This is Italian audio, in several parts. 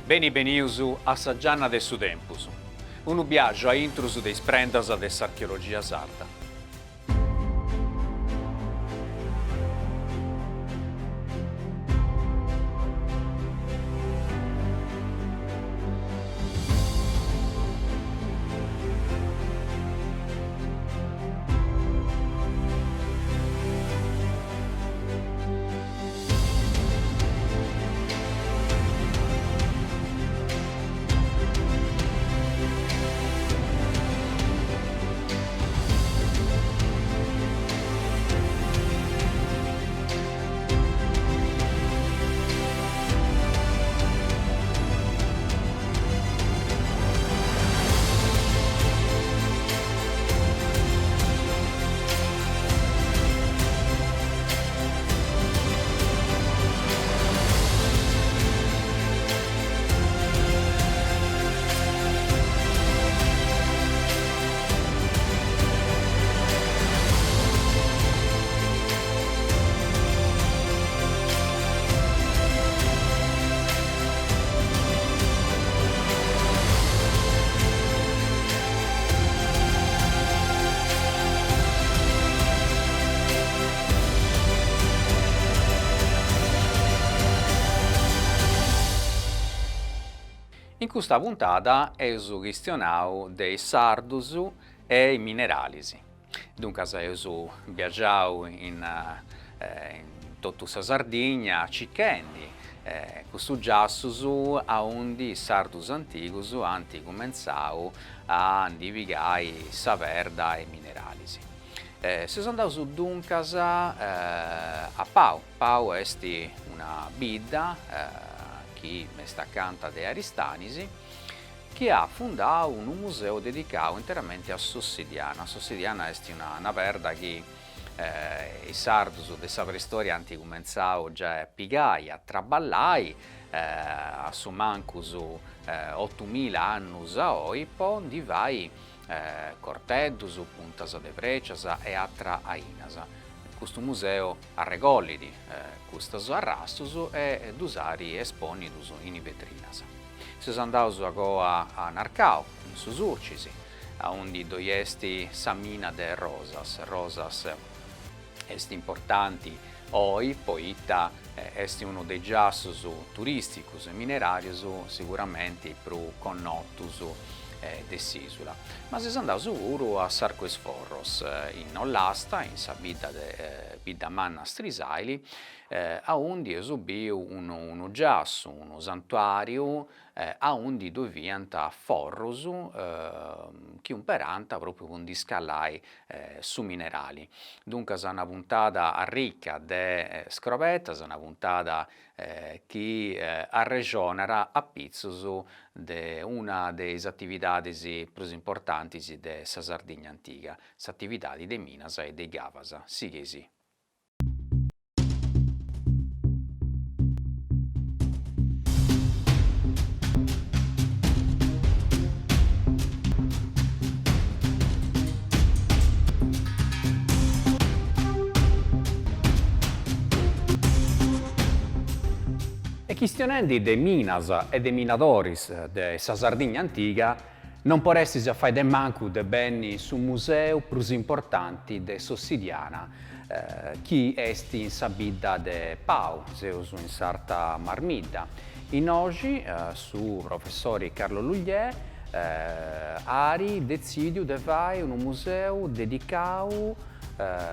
Beni assaggianna de su tempus. Un viaggio a intrus de sprendas dell'archeologia sarda. In questa puntata è su questionau dei sardus e i mineralisi. Dunque, io viaggiato in tutta la Sardegna, cicchendi, questo giassus a undi sardus antigus anti comenzau a indivigai sa verda e mineralisi. Si sono andato dunque a Pau. Pau è una bidda chi sta accanto de Aristanisi, che ha fondato un museo dedicato interamente a Sossidiana. Sossidiana è una verda che i sardus de sa preistoria anti comenzau già a pigai, a traballai, a su mancus 8.000 annus a oi, poi di vai corteddus, puntas de precias e atra ainas. Questo museo arregollidi questi arrastus e d'usari esponidus in vetrinas. Si sono andati a Narcao, in Susurcisi, a onde doiesti sa mina de rosas. Rosas est importanti oi, poita est uno dei giassus turisticus e minerarius sicuramente più connotus de s'isula. Ma si sono andati sicuro a Sarcoesforros, in Ollasta, in sa bidda manna Strisaili, a onde esubiu uno giasso, uno santuario, a onde doviant forrus, che un peranta proprio con di scalai su minerali. Dunque, è una puntata ricca di scrobetas, una puntata che arregionera a pizzus de una delle attività più importanti de sa Sardegna antica, s'attività de minas e dei gavas. Sighesi. E questionendi de minas e de minadoris de sa Sardegna antica non può essere a fare de manco de beni su museo più importanti de Sossidiana, chi est in sa bidda de Pau, seus in sarta Marmidda. In oggi, su professore Carlo Lugliè, Ari decidiu de fare un museo dedicato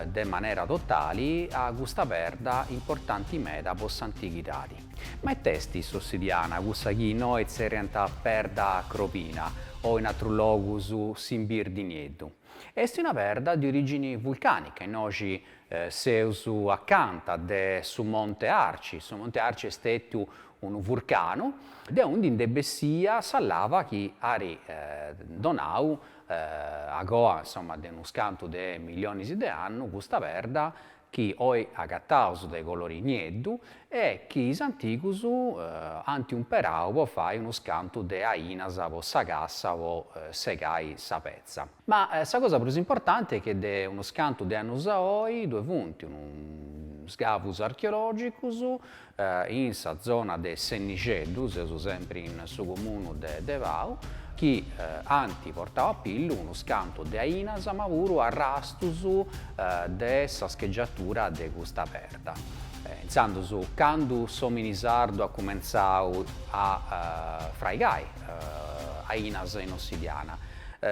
de maniera totale a questa verda importanti meda post antichitadi. Ma è testi Sossidiana, questa chi noi serianta perda cropina o in altro luogo su Simbir di Nieddu. È una verda di origini vulcaniche, noi seus accanto de su Monte Arci. Su Monte Arci è stato un vulcano, da onde in debessia s'allava chi ari donau agoa, insomma, de uno scanto de milioni di anni, questa verda chi oi agattaus dei colori nieddu e chi is anticus anti un perau può fare uno scanto de ainas o sagassa o segai sapezza. Ma la cosa più importante è che de uno scanto de annus a oi due punti, scavus archeologicus in sa zona de Sennigeddu, sesu sempre in su comunu de Vau, chi anti portava a pillu unu scantu de ainas, ma puru arrastus de sa scheggiatura de custa perda. Inzandus, candu s'ominisardu ha cumenzau a fraigai ainas in ossidiana.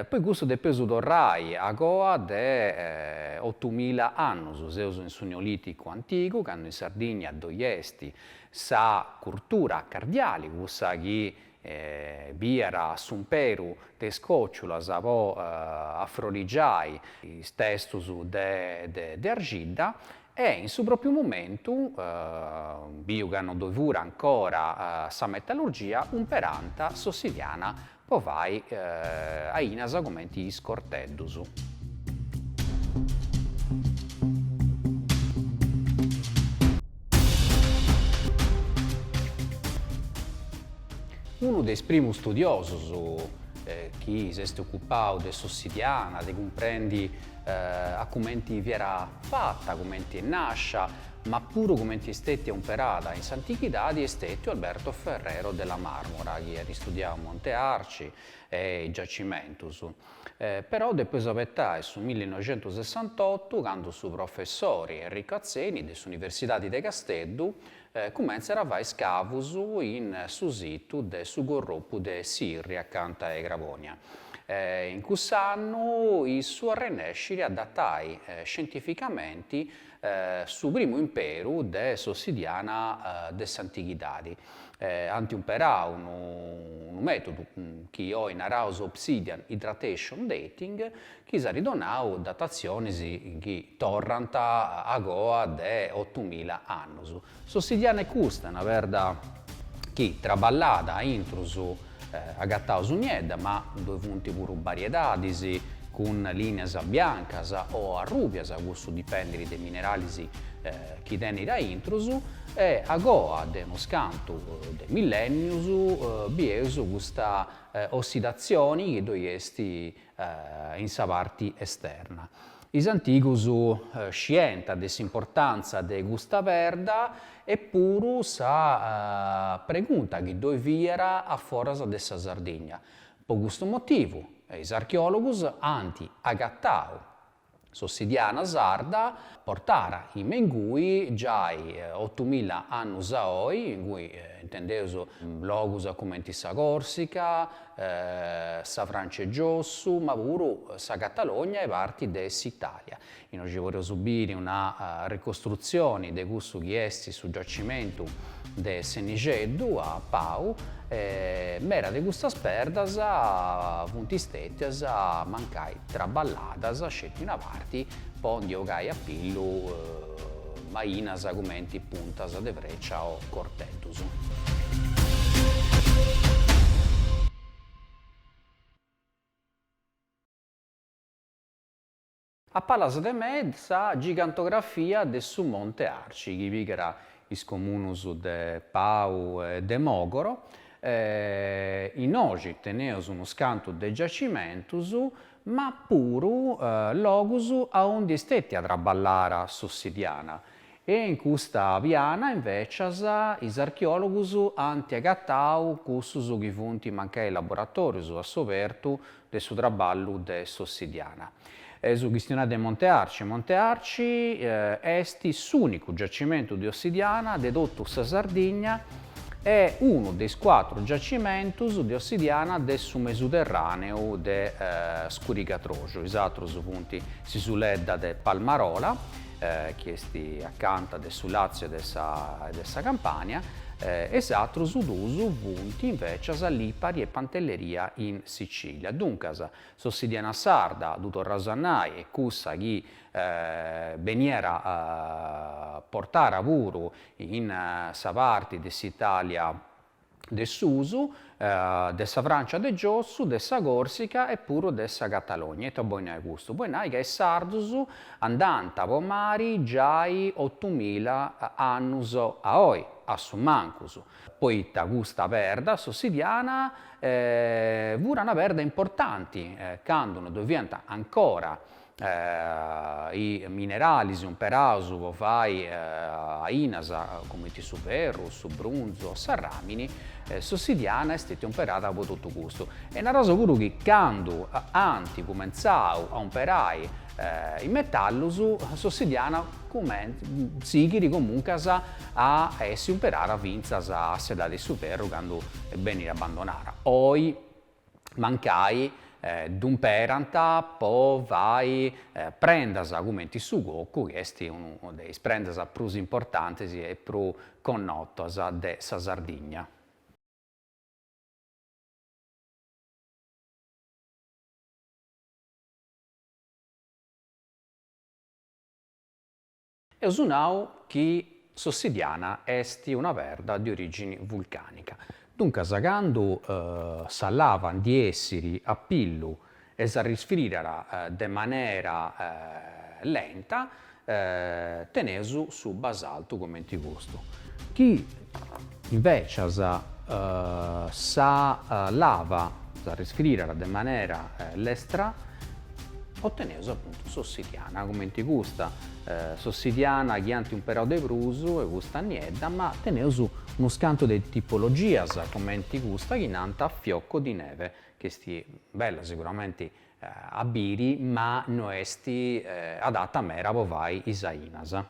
Poi questo depesu torrai a goa de 8.000 anni, seus in su Neolitico antico, quando in Sardegna doiesti sa cultura cardiali, questa che biera sumperu de scocciulas a po' affrorigiai is testus de argidda, e in suo proprio momento, biugano dovura ancora sa metallurgia, un peranta sossidiana povai a inas commenti is corteddus. Uno dei primi studiosos chi si è occupato de sossidiana, de comprendi a commenti vi era fatta, commenti è nascia, ma pure commenti è stata operata in Antichitadi è stato Alberto Ferrero della Marmora, che ha studiato Monte Arci e Giacimentus. Però dopo aspettare su 1968, quando su professori Enrico Azzeni dell'Università di Casteddu cominciano a fare scavus in su sito del corruppo de Sirri accanto a Gravonia. In quest'anno il suo rinascere adattare scientificamente su primo impero de sossidiana de Antichitadi. Anti imperare un metodo che ho in Araus Obsidian Hydratation Dating che si è ridonato datazioni che tornano a goa de 8.000 anni. Sossidiana è questa, una verda che traballata intrusu agattaus uniedda, ma dove punti pure variedades con lineas biancas o arrubias, a gusto dipende dai minerali che teni da intrusu, e a goa de uno scanto de millennius biesu questa ossidazione che doiesti in sa parte esterna. Is antigus scienta dell'importanza de questa perda eppure sa pregunta che dove viera a foras de sa Sardegna. Per questo motivo, is archeologus anti agattau sossidiana sarda portara in mengui già 8.000 anni oi, in cui intendeus logus come sa Corsica, sa Francia e Giossu, ma pure sa Catalogna e parti dell'Italia. In oggi vorrei subire una ricostruzione di questo che è sul giacimento de Sennigeddu a Pau, mera de gustas perdas punti stettias mancai traballadas scetti una parti pondi ogai a pillu mainas argumenti puntas de vreccia o corteddus. A Pallas de Med sa gigantografia de su Monte Arci, che vigera is comunus de Pau e de Mogoro. In oggi teneus uno scanto de giacimentus, ma puru logus a onde stetti a traballara sossidiana. E in questa piana invece is archeologus anti agattau cussus che funti mancai laboratorius a sovertu de su traballu de sossidiana. Su questione de Monte Arci. Monte Arci est l'unico giacimento di ossidiana de tutta sa Sardegna, è uno dei 4 giacimentos di ossidiana del su Mediterraneo de Scuricatrocio. Is atrus punti si suledda de Palmarola, che sti accanto del su Lazio e del sa Campania, esatto su d'uso punti invece a Lipari e Pantelleria in Sicilia. Dunque, sossidiana sarda, Dottor Rasannai e cussa che veniera portare a puro in sa parte dell'Italia de Susu, de sa Francia de Giossu, de sa Corsica e pure de sa Catalogna. E poi ne gusto. Poi ne che Sardus andanta po mari già 8.000 anni a oi, a su mancus. Poi ta gusta perda sossidiana pure una perda importante, quando non diventa ancora i minerali, un perausu, vo vai a Inasa, come ti su ferro, su brunzo, sarramini, sossidiana è imperata a tutto gusto. E una cosa pure che quando anti comenzau a imperare in metallo sossidiana sigiri comunque a essi imperare a vinzas a sedare di su ferro quando è bene abbandonare. Poi mancai d'un peranta, poi vai prendas argumenti su gocco, che è uno dei prendas più importanti e più connotos de sa Sardigna. E usunau che Sossidiana est una perda di origine vulcanica. Dunque, quando s'allavan di esseri a pillu e si risfrirara de maniera lenta, tenesu su basalto come ti gusto. Chi invece sa lava, sa risfrirara de maniera lestra, otteneus appunto sossidiana, come ti gusta. Sossidiana chianti un periodo de prusu e gusta niedda, ma teneus uno scanto di tipologias, come ti gusta, che nanta a fiocco di neve, che sti bella sicuramente a biri, ma non esti adatta a mera povai isainas.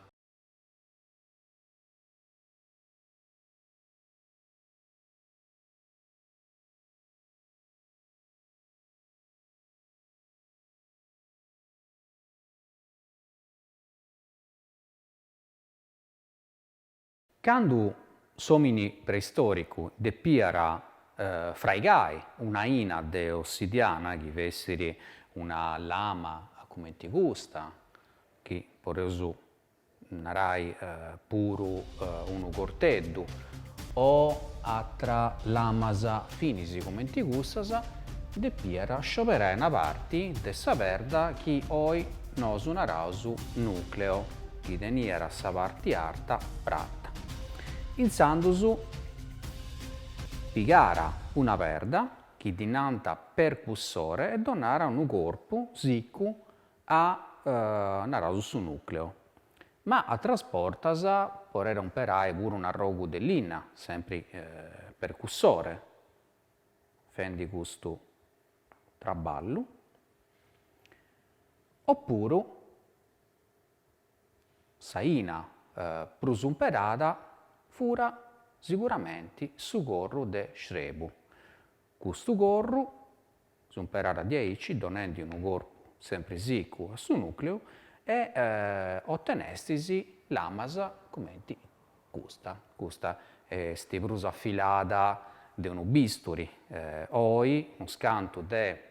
Quando somini preistoricu depiara fraigai una ina de ossidiana, che vesseri una lama come ti gusta, che poresu narai puru unu corteddu, o atra lamasa finisi come ti gustas, depiara scioperare una parte de sa perda che oi nosu narausu nucleo, che teniera sa parte arta pratta. Insandusu pigara una perda che dinanta percussore e donara un corpo siccu a narausu su nucleo. Ma a trasportasa porere un perai pure un arrogu dell'inna, sempre percussore, fendi questo traballo, oppure saina prusumperata fura sicuramente su gorro de Schrebu. Questo gorro, sumperata a 10, donando un corpo sempre sicuro su nucleo, e ottenestisi l'amasa come ti gusta. Questa è prusa affilata di un bisturi. Oi, un scanto de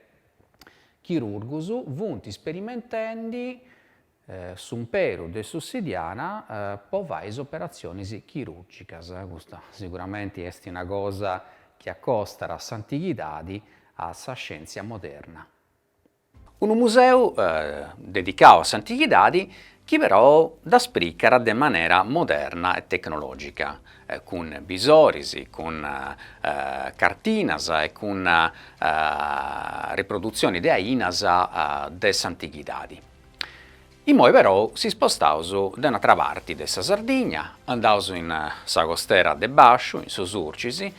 chirurgus, vunti sperimentando su un pero de sussidiana povais operazioni chirurgicas. Questa sicuramente è una cosa che accosta s'antichitadi a sa scienza moderna. Un museo dedicato a s'antichitadi che però da spricara de maniera moderna e tecnologica, con bisorisi, con cartinas e con riproduzioni de ainas de s'antichitadi. Imoi però si spostaus da un'altra parte de sa Sardigna, andaus in sa costera de Basciu, in su Surcisi,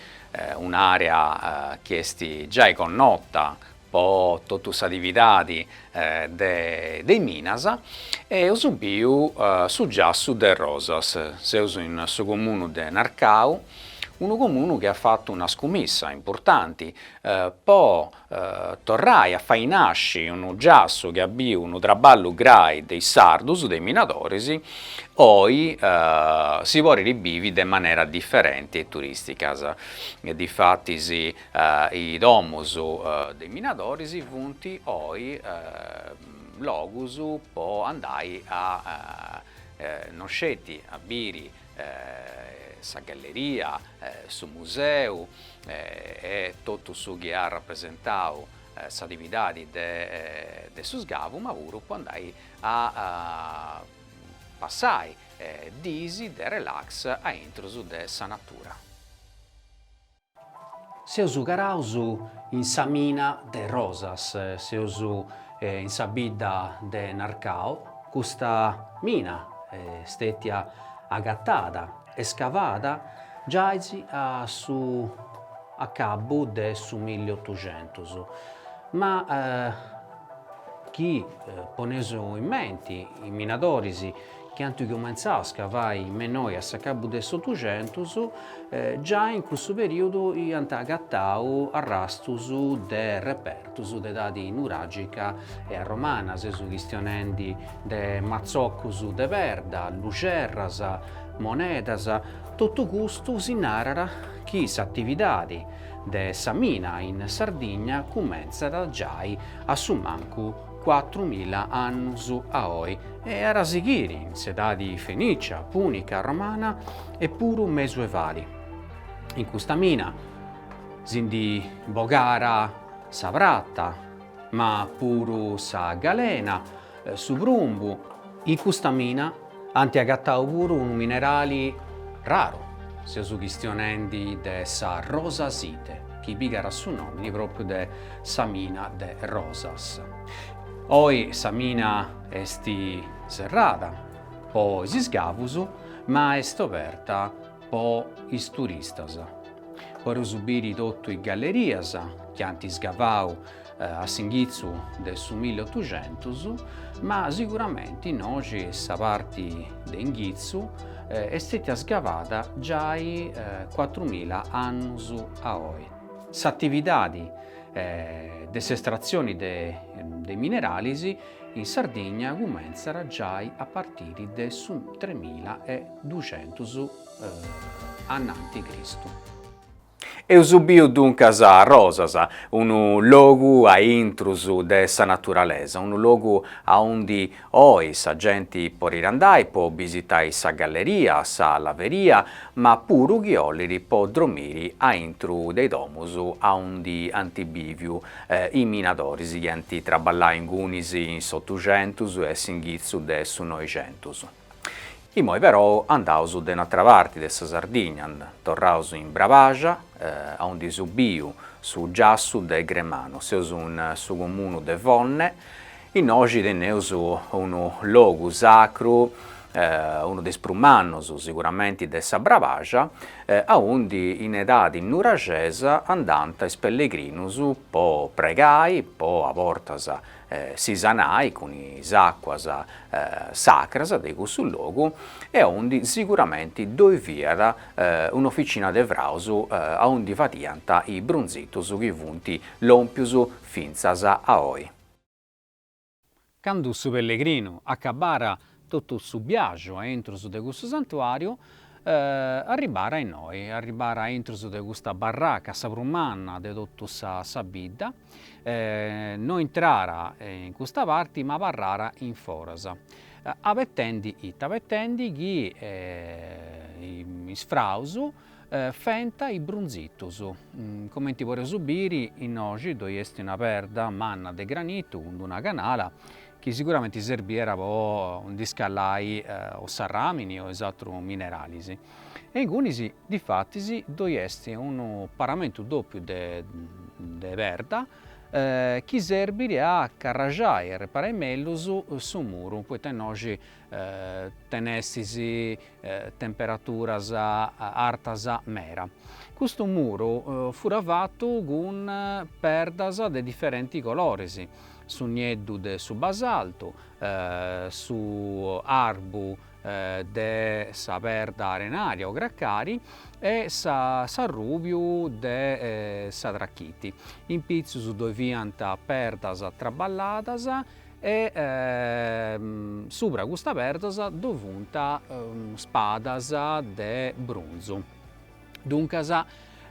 un'area che est già connota po' tutta sa dividadi dei Minas, e usubiu su giassu de Rosas, seus in su comunu de Narcau, un comune che ha fatto una scomessa importante, poi torrai a fare nascere un giasso che abbia un traballo grai dei sardus, dei minatoresi, poi si vuole ribivi in maniera differente e turistica. Difatti i domus dei minatoresi vunti poi logus può andare a non scetti a biri sa galleria, su museo e tutto su che ha rappresentato sa dividadi de su sgavu, ma pure può andare a passare disi de relax a intrusu de sa natura. seus garaus in sa mina de Rosas, seus in sa bidda de Narcao. Custa mina stetia agattada e scavada giaisi a cabu de su 1800, ma chi ponesu in mente i minadoris che hanno cominciato a scavare menoi a cabu de s'800, già in questo periodo hanno agattau arrastus de repertus de dadi nuragica e romana, su chistionendi de mazzoccus de verda, lucerras, monedas. Tutto questo si narra che s'attividade de sa mina in Sardegna comincia già a su mancu 4.000 anni a oi e a seguire in sedadi fenicia, punica, romana e pure mesuevali. In questa mina sindi bogara sa vratta, ma pure sa galena, su brumbu. In questa mina hanno agattau pure un minerale raro, se su chistionendi de sa rosasite, che bigara su nome proprio de sa mina de Rosas. Oi sa mina esti serrata, po is scavus, ma est aperta po is turistas. Per subire tutto i gallerias che hanno scavau a s'inizio del 1800, ma sicuramente oggi sa parte dell'inizio è stata scavata già ai 4.000 anni a oi. S'attività dell'estrazione dei minerali in Sardegna comincia già a partire dal 3200 a.C. Eusubiu duncas a Rosas, un logu a intrus de sa naturalesa, un logu a onde oi sa gente può rirandai, può visitare sa galleria, sa laveria, ma puru ghioliri può dormire a intru dei domus a onde antibiviu i minadoris che anti traballai in gunis in 800 e s'inghizzu de su 900. I moi però andaus de un'altra parte de sa Sardegna, torraus in Bravagia, a un disubiu su Giassu de Gremano, seus su comunu de Vonne, in oggi teneus un logu sacru, uno dei sprummannos sicuramente de sa Bravagia, a undi in edadi nuragesa andantes pellegrinus po pregai, po a vortas si sanai con is acquas sacras de questo logu e onde sicuramente doiviat un'officina de vraus a onde vadiant i brunzitus che vunti lompius finzas a oi. Quando su pellegrino accabara tutto su viaggio entro de questo santuario, arribara in noi, arribara entro de questa barracca sabrumana de tutta sa bidda, non entrara in questa parte ma barrara in forasa. Avettendi che is frausu fenta i brunzitus. Come ti vorrei subire, in oggi dove est una perda manna de granito, una canala, che sicuramente servira per un discallai o sarramini o esatto minerali. E in Gunisi, difatti, dove est un paramento doppio de verda, che serve a carraggiare e reparare meglio su muro, poiché oggi tenessisi temperaturas artas mera. Questo muro fu fatto con perdas di differenti colori, su nieddu de su basalto, su arbu de sa perda arenaria o graccari e sa rubiu de sa tracchiti. In pizzus dove viant perdas traballadas e sopra questa perdas dovunt spadas de brunzu. Duncas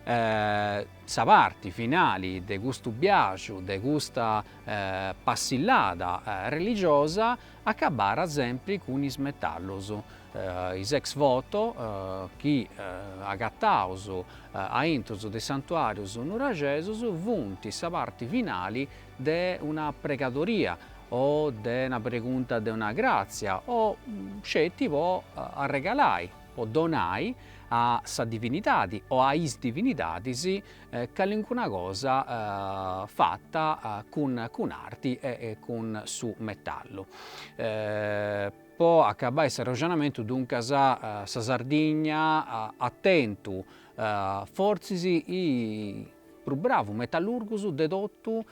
sa parte finale di questo viaggio, di questa passillada religiosa, accabara sempre con is metallos. Is ex voto che agattaus a intros de santuarios nuragesos vunti sa parte finale di una pregatoria o di una pregunta di una grazia o scetti può regalai o donai a sa divinitadi o a is divinidadis qualunque cosa fatta con arti e con su metallo. Può accabare questo ragionamento dunque sa Sardigna attentu forzi i più bravu metallurgus de totu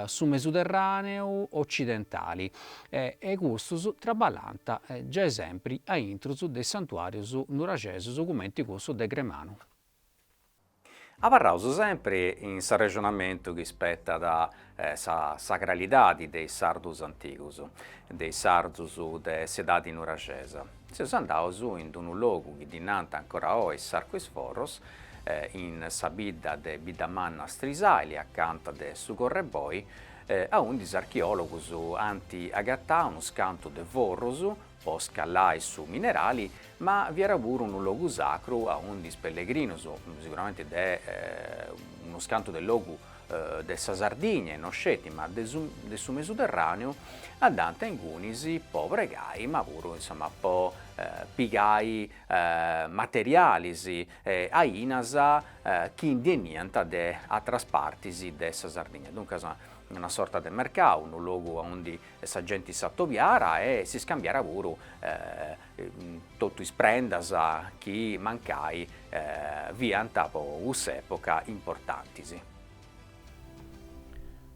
su Mediterraneo occidentali e custus traballant già sempre a intrus de santuarius nuragesus documenti cussu de Gremanu. Avarraus sempre in sa ragionamento che spetta da sa sacralidade dei sardus antigus, dei sardus de s'edade nuragesa. Seus andaus in un luogu che dinanti ancora oggi Sarquis Forros, in sa bidda de Bidamanna Strisaili, accanto de su Correboi, a un dis archeologus anti agattà uno scanto de Vorros, po scallai su minerali, ma vi era pure un luogo sacro a un dis pellegrinos, sicuramente uno scanto del luogo de sa Sardigna, non sceti, ma de su Mediterraneo, andante in Gunisi, po pregai, ma pure insomma po pigai materialis a Inasa chi indienianta de atras partis de sa Sardigna. Dunque una sorta di mercato, un luogo dove sa gente s'attoviara e si scambiara pure tutti i prendas che mancai vianta po quest'epoca importanti.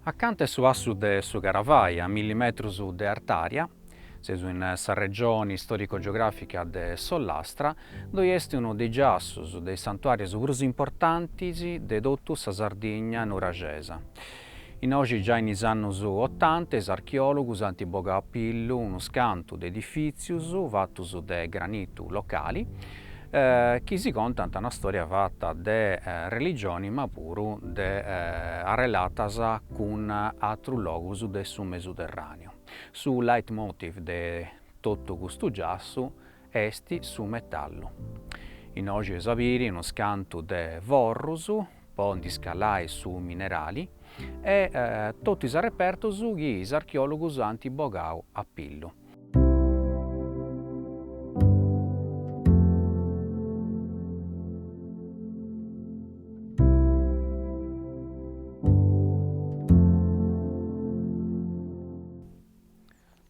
Accanto su assu de su Caravai, a 1000 metri de artaria, sesu in sa regione storico-geografica de Sollastra, dove est uno dei giassus dei santuari più importanti de tutta sa Sardigna nuragesa. In oggi già in anni 80 is archeologus hanno bogato a pillu uno scanto di edifici fattus de granitu locali che si contano una storia fatta de religioni ma pure arrelatas con altri luoghi del su Mediterraneo. Su leitmotiv de tutto questo giasso est su metallo. In oggi è sapere uno scanto de Vorrus, poi di scalai su minerali, e tutti i repertos che gli archeologi hanno bogato a pillo.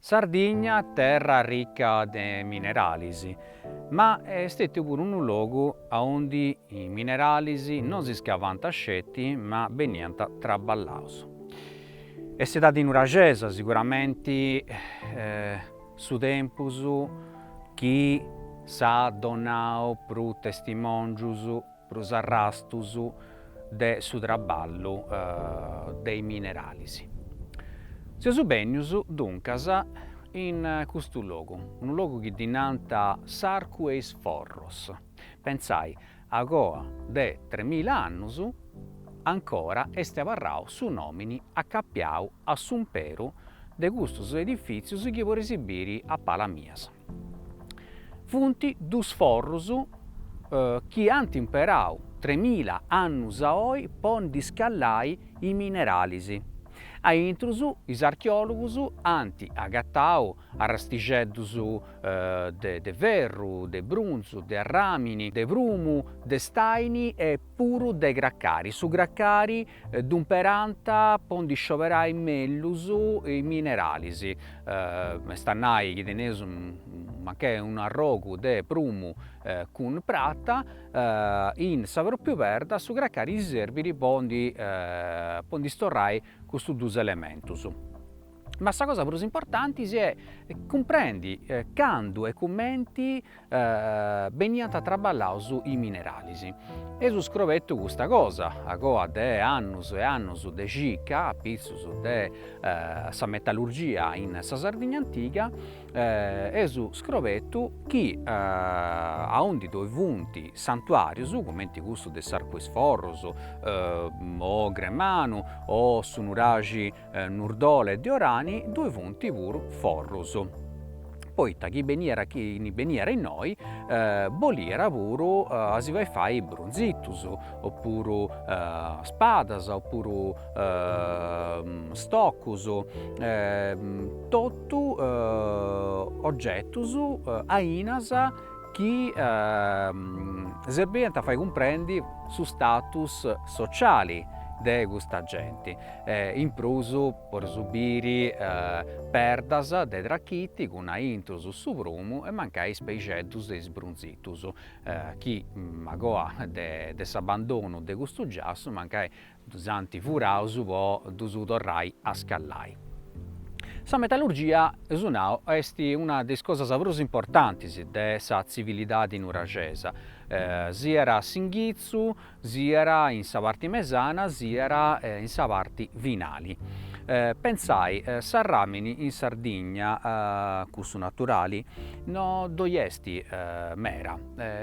Sardigna, terra ricca di minerali, ma è stato pure un luogo dove i minerali non si scavano a scetti, ma venivano traballati. È stata nuragesa sicuramente su tempus chi sa donato più testimonius, più arrastus de su traballo dei minerali. Seus benius duncas in questo luogo, un luogo che dinanta Sarquis Forros. Pensai, agoa de 3000 anni ancora est avarrau su nomini accappiau a s'umperu de gustus edificius che vor esibiri a Palamias. Funti dus forros chi ant imperau 3000 anni a oi pon discallai i mineralisi. A intrus, is archeologus ant agattau arrastigeddus de ferru, de brunzu, de arramini, de prumu, de staini e puru de graccari. Su graccari d'umperanta pon di scioperai mellus i mineralis. Stannai chi tenesu ma che un arrogu de prumu con prata in sa più verda su graccari si serviri pon di storrai questi due elementus. Ma la cosa più importante è comprendi quando e commenti veniano traballaus i minerali. E su scrovetto questa cosa, a de annus e annus de cica, a pizzus de sa metallurgia in sa Sardigna antica, e su scrovetto chi a undi dove vunti santuarius, come questo de Sarquis Forros, o Gremanu, o su nuragi Nurdole di Orani, due vunti pur Forros. Poi chi veniera in noi, boliera pure si vai fai bronzitus, oppure spadas, oppure stoccus, tutto oggettus a inasa chi serbiant a fare comprendi su status sociali de questa gente. In prusu por subire perdas de trachitti con intrus su prumu e mancai speiceddus de sbrunzitus, chi agoa de s'abbandono de custu giassu mancai dusanti furausu po dus torrai a scallai. Sa metallurgia, esunau, est una delle cose prus importanti de sa civilidade nuragesa, sia s'inghizzu, sia in sa parte mesana, sia in sa parte vinali. Pensai, s'arramini in Sardigna, cussu naturali, no est mera.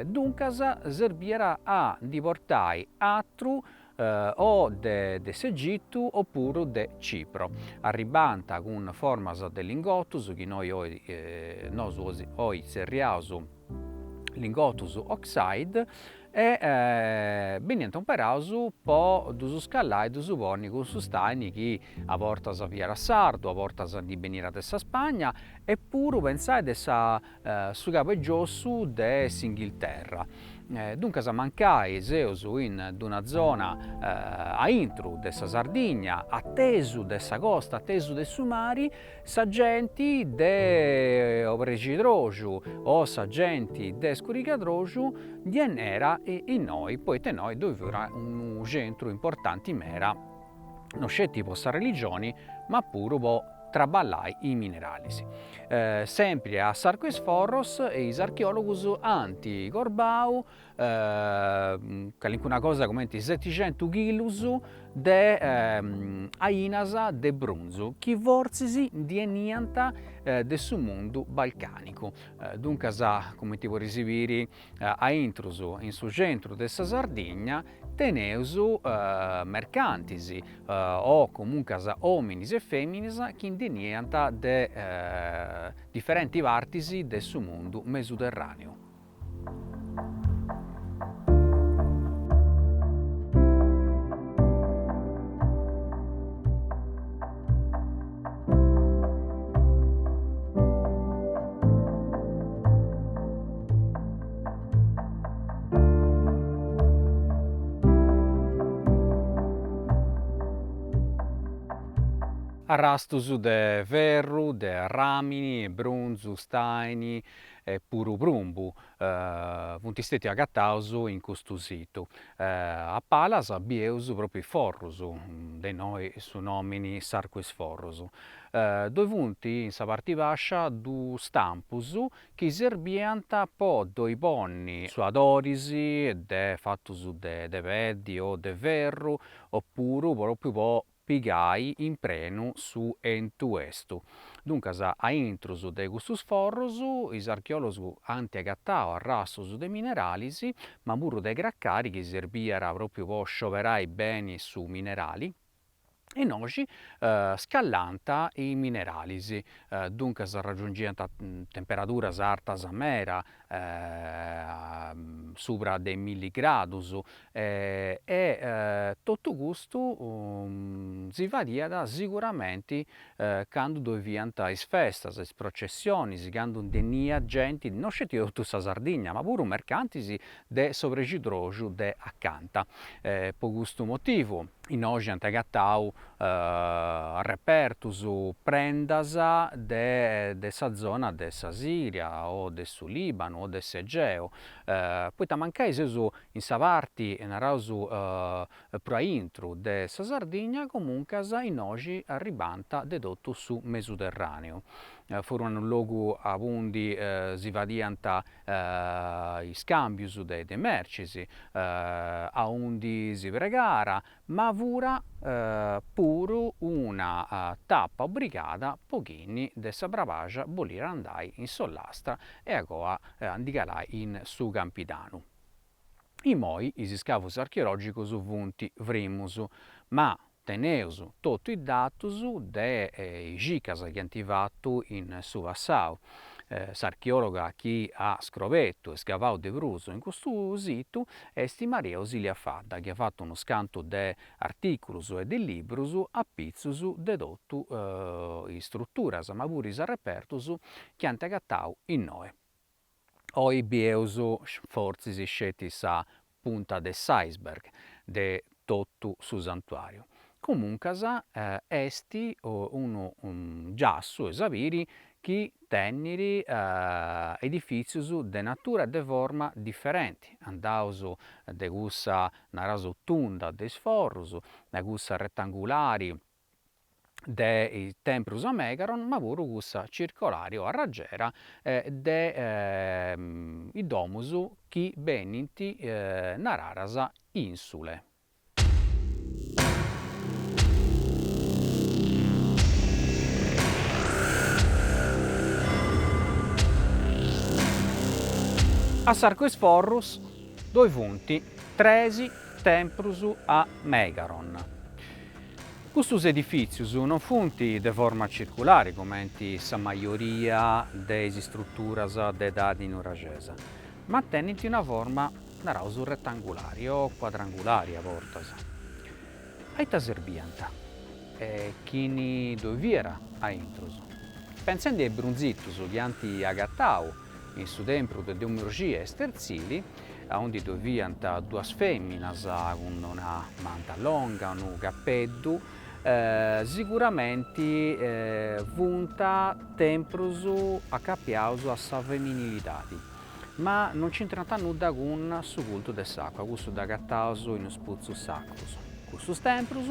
Duncas serbiera a di portai atru o de s'Egittu oppure de Cipro. Arribanta con formas de lingotus, chi noi oi serriaus lingotus oxide, e beniant operaus po dus scallai dus ponni con su staini chi a portas fiat sardu, a portas di benire de sa Spagna, e puru pensai de su capo e giossu de s'Inghilterra. Duncas mancai seus in d'una zona a intru de sa Sardigna, attesu de sa costa, attesu de su mari, sa genti de obrigidroju o sa genti de scuricadroju dienera in noi, poite noi doveva un centro importante mera, non scetti po sa religioni, ma pure po traballai i mineralisi. Sempre a Sarquisforros is archeologus anti corbau calcuna cosa come 700 kg de ainas de brunzu chi vorzisi dieniant de su mundu balcanicu. Duncas, come ti puoi risibiri, a intrus in su centro de sa Sardigna teneus mercantis o comunque hominis e feminis chi dieniant de differenti partis de su mundu mediterraneo. Arrastus de ferru, de ramini, brunzu, staini e puru prumbu, funt isteti agattaus in custu situ. A palas bieus propriu forrus, de noi su nomini Sarquisforros. Doi funt in sa parte bascia dus tampus chi serbiant po doi ponni suadoris fattus de peddi o de ferru, oppuru propriu po pigai in prenu su entu estu. Duncas, a intrus de custus forros, is archeologus ant agattadu arrastos de mineralis, ma puru de craccari chi serbiat propriu po scioberai beni su minerali, e noci scallant i mineralis. Duncas raggiungiant temperaturas artas mera, supra de 1000 gradus, e totu custu si fadiat siguramenti cando doviant is festas, is processionis, cando teniat genti, non sceti totu sa Sardigna, ma puru mercantis de s'obrigidroju de acanta. Po custu motivu inoghe ant agattadu repertus, prendas de sa zona de sa Siria o de su Libanu o de s'Egeo. Poita mancai seus in sa parte, naraus, pro a intru de sa Sardigna, comuncas inoghe arribant de totu su Mediterraneo. Furono un logu a undi si fadiant is cambius de mercis, a undi si pregara, ma fura puru una tappa obbligata pochini de sa brabaja bolire andai in sollastra e agoa andicalai in su Campidanu. Imoi is scavos archeologicus funt frimus, ma teneus totu i datus de i gicas chi ant fattu in su passau. S'archeologa chi ha scrovettu e scavau de prus in custu situ est Maria Ausilia Fadda, chi ha fattu unu scantu de articulus e de librus appizus de totu is strutturas, ma puru is repertus chi ant agattau innoe. Oi bieus fortzis scetti sa punta de s'iceberg de totu su santuariu. Comuncas esti un giassu e saviri chi tenniri edifizius de natura e de forma differenti. Andaus de cussa, naraus, tunda de is forrus, de cussa rettangulari de i temprus a Megaron, ma puru cussa circolare o a raggiera de i domus chi benint nararas insule. A sarco is forrus doi funt 13 temprus a Megaron. Custos edifizius non funt de forma circulare, comente sa maioria de is strutturas de edadi nuragesa, ma tenint una forma, naraus, rettangulare o quadrangulare a bortas. Aita serbiant, chini doviera a intrus. Pensende ai brunzitus chi ant agattau in su tempru de demurgia e sterzili, onde doviant duas femminas con una manta longa, un cappeddu, sicuramente funt temprus accappiaus a sa femminilidade, ma non c'entrant nudda con su cultu de s'acqua, cussu d'agattaus in us puzzus sacrus. Cussus temprus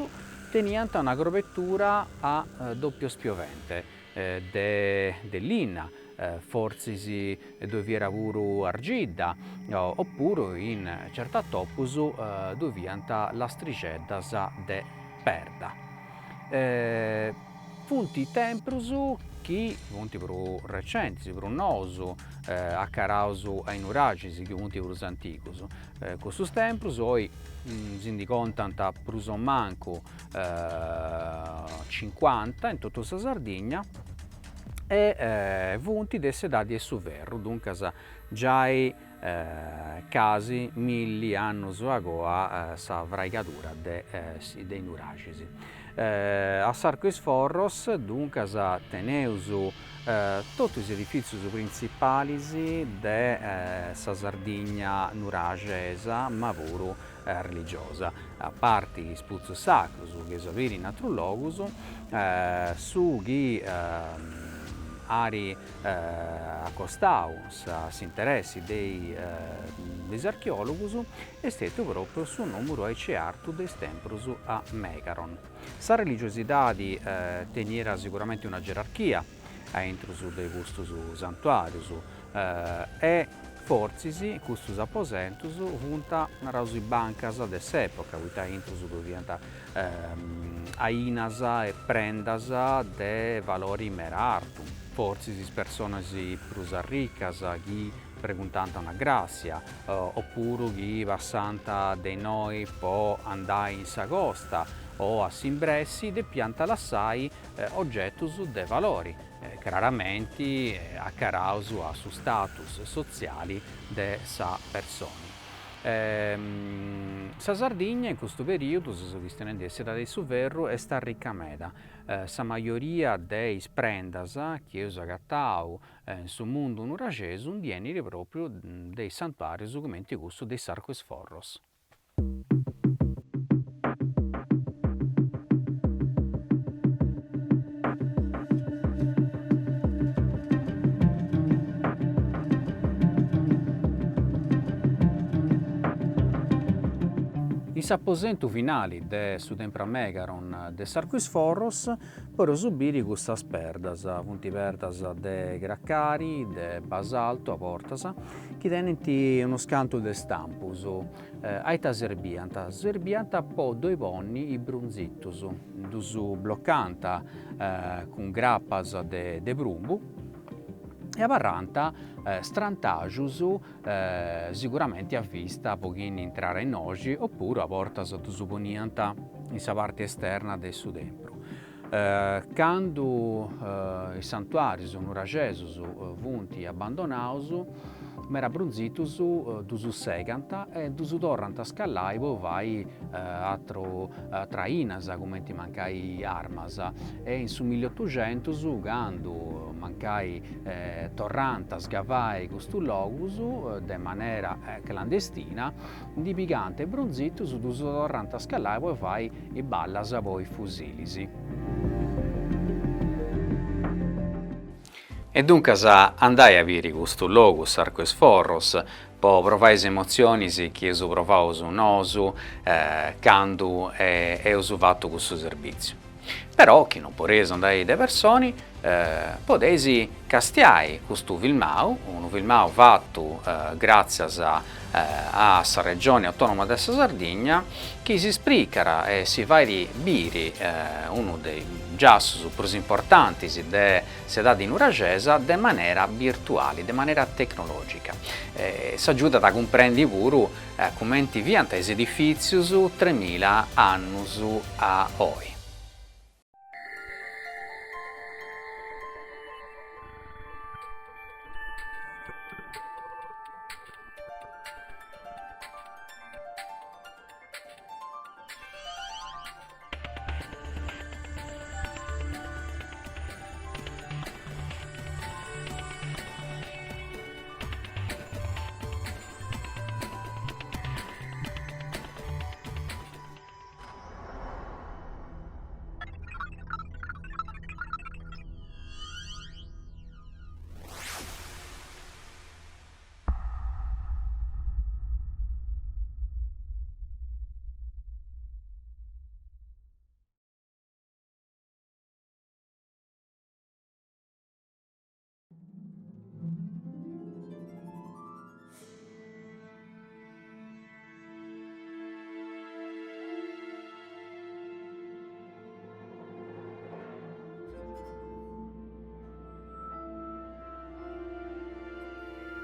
teniant una grovettura a doppio spiovente de linna, fortzis doviera puru argidda, oppuru in certa topus doviant lastriceddas de perda. Funt temprus chi funt puru recentis, puru nous, accaraus a i nuragis chi funt prus antigus. Custos temprus oi si contant prus o mancu 50 in totu sa Sardigna e funt de s'edadi 'e su ferru, duncas giai casi 1000 annus agoa sa fraigadura de nuragis. A sarco is forros duncas teneus totu is edifizius principalis de sa Sardigna nuragesa, ma puru religiosa. A parte is puzzus sacrus chi saviri in atru logus, su chi ari accostau s'interessi deis archeologus est stetiu propriu su numeru aici artu de is temprus a Megaron. Sa religiosidade teniera sicuramente una gerarchia a intrus de custos santuarius e fortzis custos aposentus funt, naraus, bancas de s'epoca, poita intrus doviant ainas e prendas de valori mera artum. Fortzis is personas prus ricas chi preguntant una grazia, oppuru chi passant de noi po andare in sa costa o a s'imbressi depiant lassai oggettus de valori, chiaramente accaraus a su status soziali de sa persona. Sa Sardigna in questo periodo, su chistenende s'edade de su ferru, est ricca meda. Sa maioria de is prendas chi eus agattau in su mundu nuragesu dienit propriu de is santuarius comente cussu de sarco is forros. In s'apposentu finali de su tempru a Megaron de sarco is forros pro subiri custas perdas, funt perdas de graccari, de basalto a portas, chi tenint unu scantu de stampus. Aita serbiant po doi ponni i brunzitus, dus bloccant cun grappas de prumbu e abarrant strantajus sicuramente a vista poghin intrare in noci, oppure a portas dus poniant in sa parte esterna de su tempru. Cando i santuarius nuragesus funt abbandonaus, mera brunzitus dus seganta e dus torrant a scallare poi vai atro trainas, commenti mancai armas. E in su 1800 quando mancai torrant a sgavai questo logus de maniera clandestina, di pigante brunzitus dus torrant a scallare poi vai e ballas poi fusilisi. E dunque andai a viri questo logus, arco sforros, po provare emozioni che io provavo su nosu, quando ho fatto questo servizio. Però chi non può andare da persone, potesi castiare questo filmao, un filmao fatto grazie a questa regione autonoma della Sardegna, che si spricara e si fa di biri uno dei gestos più importanti della città di Nuragesa de maniera virtuale, de maniera tecnologica. Si aiuta a comprendere pure come viant gli edifici 3000 anni a oggi.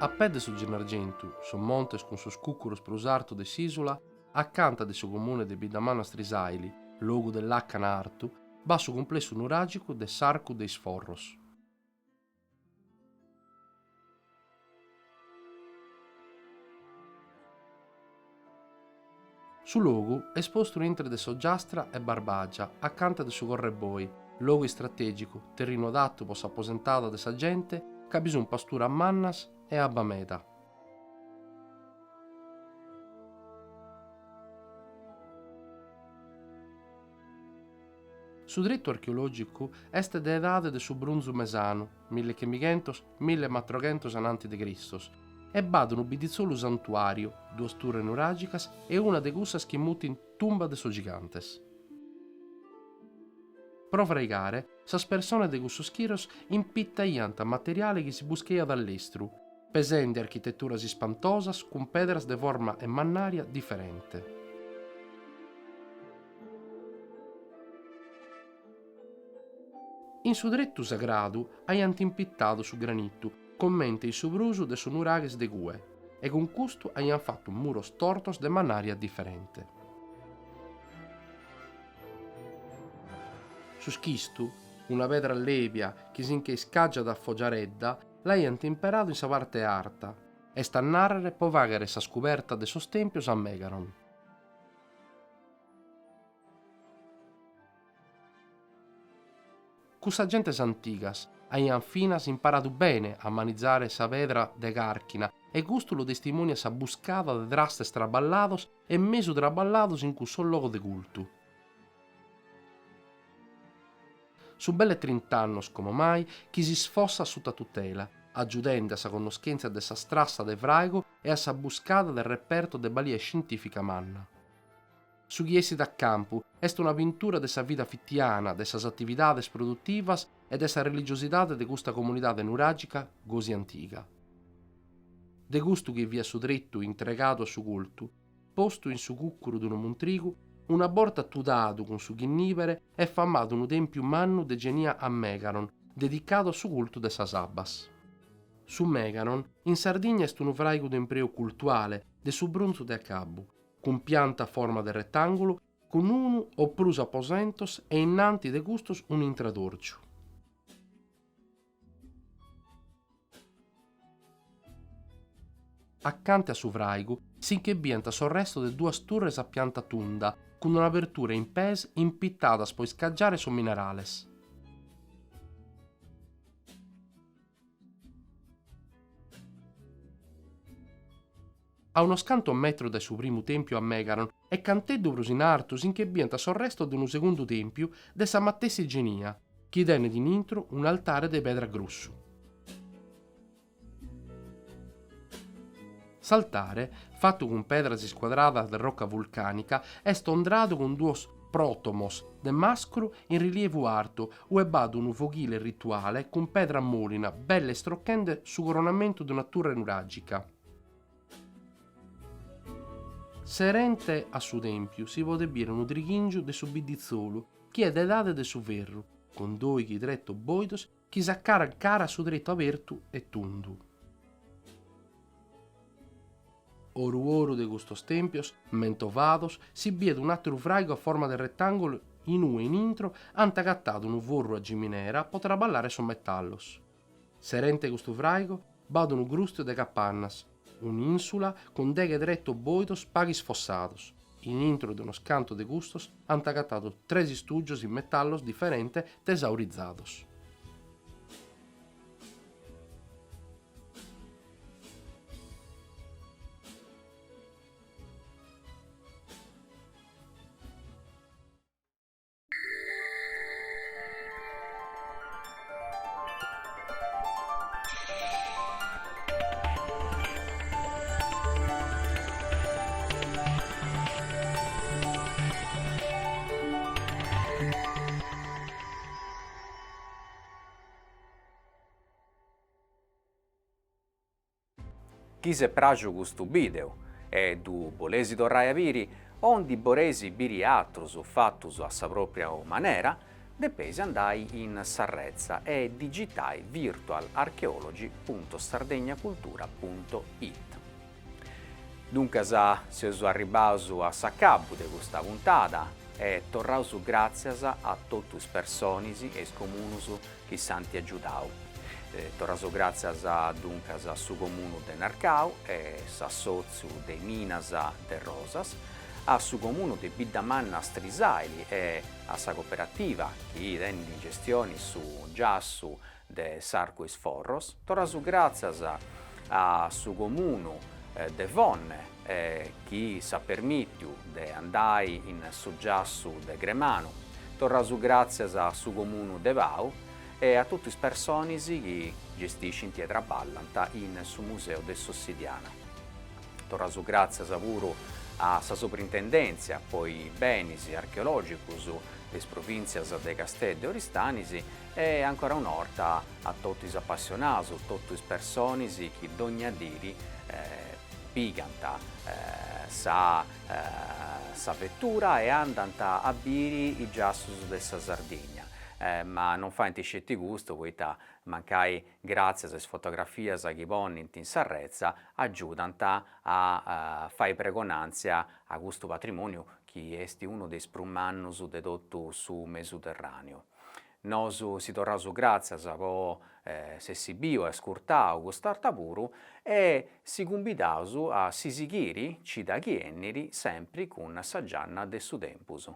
A pede su Gennargentu, su montes con su scuccuros prosarto de Sisula, accanta de su comune de Bidamana Strisaili, logo dell'Accana Artu, basso complesso nuragico de Sarcu dei Sforros. Su logo è esposto un'intre de Soggiastra e Barbagia, accanto de su Correboi, luogo strategico, terreno adatto possa apposentata de sa gente, che ha bisogno pastura a Mannas e a Bameda. Su dritto archeologico este de edade de su Brunzu Mesano, 1500-1400 ananti de Cristos, e bada un ubidizzolo santuario, due sture nuragicas e una de gussas che mutin tumba de so gigantes. Pro freigare, sas persone de gussos chiros impittaiant materiale che si buscheia dall'estru, pesenti architetturas spantosas con pedras de forma e mannaria differente. In su drettu sagradu aiant impittato su granittu commente il subrusu de su nuraghes de gue e con custu aiant fatto un muro stortos de mannaria differente. Su schistu, una pedra allevia che sinche scaggia da foggiaredda, l'aiant imperato in sa parte arta, e sta a narrare po vagare sa scoperta de sos tempios a Megaron. Cussa gentes antigas aiant finas imparato bene a manizzare sa pedra de carchina e gustu lo testimonia sa buscada de drastes traballados e mesu traballados in cusso logo de cultu. Su belle 30 annos come mai, chi si sfossa sutta tutela, aggiudendo a sa conoscenza de sa strassa de fraigo e a sa buscata del reperto de balia scientifica manna. Su chi essi da campo, est una pintura de sa vita fittiana, de sas attividades produttivas e de sa religiositate de questa comunidade nuragica così antica. De gustu che via su drittu intregato a su cultu, posto in su cuccuru d'un montrigu, una borta tudadu con su ghinnivere e fammato un tempio mannu de genia a Megaron, dedicato a su cultu de sa sabbas. Su Megaron, in Sardegna est un fraigo d'empreo cultuale de su brunzu de Acabu, con pianta a forma de rettangolo, con uno o plus aposentos e innanti de gustos un intradorcio. accanto a su vraigu, sinché bienta sorresto de duas turres a pianta tunda, con un'apertura in pes impittata poi scaggiare su minerales. A uno scanto metro dal suo primo tempio a Megaron e canteddu brusinartu sinché bienta sorresto di un secondo tempio de sa mattessi genia, chiedenne di nintro un altare de pedra grossu. S'altare, fatto con pedra squadrata de rocca vulcanica, è stondrato con due protomos de mascro in rilievo alto, uebato un foghile rituale con pedra molina, belle strocchende su coronamento di una torre nuragica. Serente a su tempio si può debire un trighingiu de su bidizzolu, chi è d'edade de su verru, con due chi dretto boidos, chi s'accara cara su dretto apertu e tundu. Oru de gustos tempios, mentovados, si biede un altro fraigo a forma de rettangolo in u e in intro, antagattato un vorru a giminera, potrà ballare su metallos. Serente questo fraigo, bado un grustio de capannas, un'insula con deghe dretto boidos paghi sfossados. In intro de uno scanto de gustos, antagattato tres stugios in metallos differente tesaurizados. Chi se pragiu gustu video e du bolesi torrai a viri, ondi boresi biri atrus fattus a sa propria manera, depesi andai in Sarrezza e digitai virtualarcheologi.sardegnacultura.it. Duncas seus arribaus a s'accabu de custa puntata e torraus grazias a totus personis e comunus chi s'anti aggiudau. Torraus grazias duncas a su comunu de Narcau e s'assoziu de Minas de Rosas, a su comunu de Biddamanna Strisaili e a sa cooperativa chi tendi gestioni su giassu de Sarquis Forros. Torraus grazias a su comunu de Vonne chi sa permittiu de andai in su giassu de Gremanu. Torraus grazias a su comunu de Vau e a tutti i personis che gestiscono e traballano in su Museo de Sossidiana. Torraus grazias puru a sa soprintendenza, poi benis archeologicus des provincias de Casteddu e Oristanis e ancora un'orta a tutti i appassionados, tutti i personis che d'ogni diri pigant sa vettura e andant a biri i giassus de sa Sardegna. Ma non fa inti gusto, poiché mancai grazie alle fotografie che ponent in Sarrezza aggiudant a fare pregonanza a questo patrimonio che è uno dei sprumannus de tutto su Mediterraneo. Nos si torraus grazie po se bio e scurtau quest'arta puru e si cumbidaus a si sighiri ci da chienniri sempre con sa Gianna de su tempus.